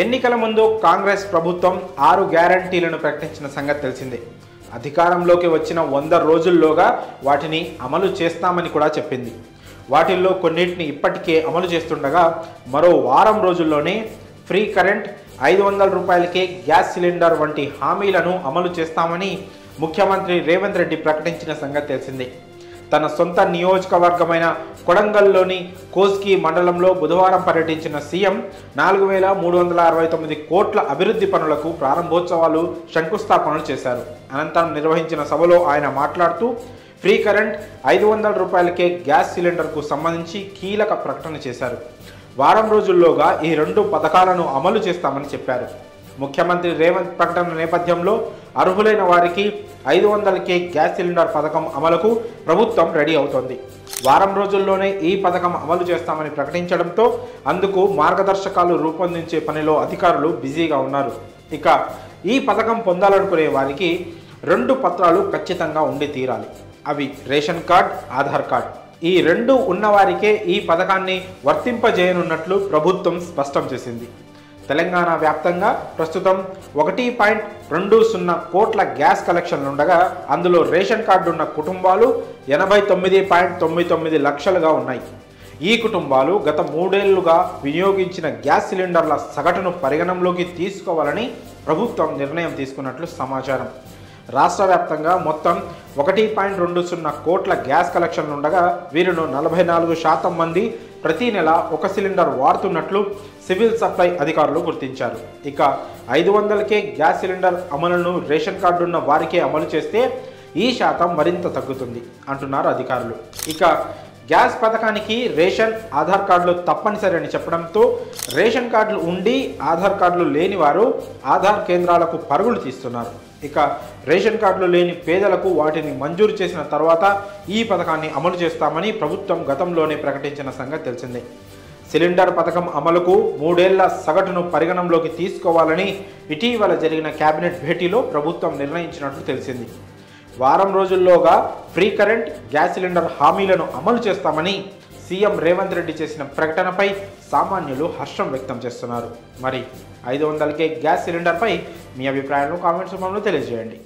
ఎన్నికల ముందు కాంగ్రెస్ ప్రభుత్వం 6 గ్యారంటీలను ప్రకటించిన సంగతి తెలిసిందే. అధికారంలోకి వచ్చిన 100 రోజుల్లోగా వాటిని అమలు చేస్తామని కూడా చెప్పింది. వాటిల్లో కొన్నిటిని ఇప్పటికే అమలు చేస్తుండగా మరో వారం రోజుల్లోనే ఫ్రీ కరెంట్, 500 రూపాయలకే గ్యాస్ సిలిండర్ వంటి హామీలను అమలు చేస్తామని ముఖ్యమంత్రి రేవంత్ రెడ్డి ప్రకటించిన సంగతి తెలిసిందే. తన సొంత నియోజకవర్గమైన కొడంగల్లోని కోస్గి మండలంలో బుధవారం పర్యటించిన సీఎం 4369 కోట్ల అభివృద్ధి పనులకు ప్రారంభోత్సవాలు, శంకుస్థాపనలు చేశారు. అనంతరం నిర్వహించిన సభలో ఆయన మాట్లాడుతూ ఫ్రీ కరెంట్, 500 రూపాయలకే గ్యాస్ సిలిండర్కు సంబంధించి కీలక ప్రకటన చేశారు. వారం రోజుల్లోగా ఈ 2 పథకాలను అమలు చేస్తామని చెప్పారు. ముఖ్యమంత్రి రేవంత్ ప్రకటన నేపథ్యంలో అర్హులైన వారికి 500కే గ్యాస్ సిలిండర్ పథకం అమలుకు ప్రభుత్వం రెడీ అవుతోంది. వారం రోజుల్లోనే ఈ పథకం అమలు చేస్తామని ప్రకటించడంతో అందుకు మార్గదర్శకాలు రూపొందించే పనిలో అధికారులు బిజీగా ఉన్నారు. ఇక ఈ పథకం పొందాలనుకునే వారికి 2 పత్రాలు ఖచ్చితంగా ఉండి తీరాలి. అవి రేషన్ కార్డ్, ఆధార్ కార్డ్. ఈ 2 ఉన్నవారికే ఈ పథకాన్ని వర్తింపజేయనున్నట్లు ప్రభుత్వం స్పష్టం చేసింది. తెలంగాణ వ్యాప్తంగా ప్రస్తుతం 1.20 కోట్ల గ్యాస్ కలెక్షన్లు ఉండగా అందులో రేషన్ కార్డు ఉన్న కుటుంబాలు 89.99 లక్షలుగా ఉన్నాయి. ఈ కుటుంబాలు గత 3 ఏళ్లుగా వినియోగించిన గ్యాస్ సిలిండర్ల సగటును పరిగణనలోకి తీసుకోవాలని ప్రభుత్వం నిర్ణయం తీసుకున్నట్లు సమాచారం. రాష్ట్ర వ్యాప్తంగా మొత్తం 1.20 కోట్ల గ్యాస్ కలెక్షన్లు ఉండగా వీరిలో 44% మంది ప్రతి నెల 1 సిలిండర్ వాడుతున్నట్లు సివిల్ సప్లై అధికారులు గుర్తించారు. ఇక 500కే గ్యాస్ సిలిండర్ అమలును రేషన్ కార్డు ఉన్న వారికే అమలు చేస్తే ఈ శాతం మరింత తగ్గుతుంది అంటున్నారు అధికారులు. ఇక గ్యాస్ పథకానికి రేషన్, ఆధార్ కార్డులు తప్పనిసరి అని చెప్పడంతో రేషన్ కార్డులు ఉండి ఆధార్ కార్డులు లేని వారు ఆధార్ కేంద్రాలకు పరుగులు తీస్తున్నారు. ఇక రేషన్ కార్డులు లేని పేదలకు వాటిని మంజూరు చేసిన తర్వాత ఈ పథకాన్ని అమలు చేస్తామని ప్రభుత్వం గతంలోనే ప్రకటించిన సంగతి తెలిసిందే. సిలిండర్ పథకం అమలుకు 3 ఏళ్ల సగటును పరిగణనలోకి తీసుకోవాలని ఇటీవల జరిగిన కేబినెట్ భేటీలో ప్రభుత్వం నిర్ణయించినట్లు తెలిసింది. వారం రోజుల్లోగా ఫ్రీ కరెంట్, గ్యాస్ సిలిండర్ హామీలను అమలు చేస్తామని సీఎం రేవంత్ రెడ్డి చేసిన ప్రకటనపై సామాన్యులు హర్షం వ్యక్తం చేస్తున్నారు. మరి 500కే గ్యాస్ సిలిండర్పై మీ అభిప్రాయాలను కామెంట్స్ రూపంలో తెలియజేయండి.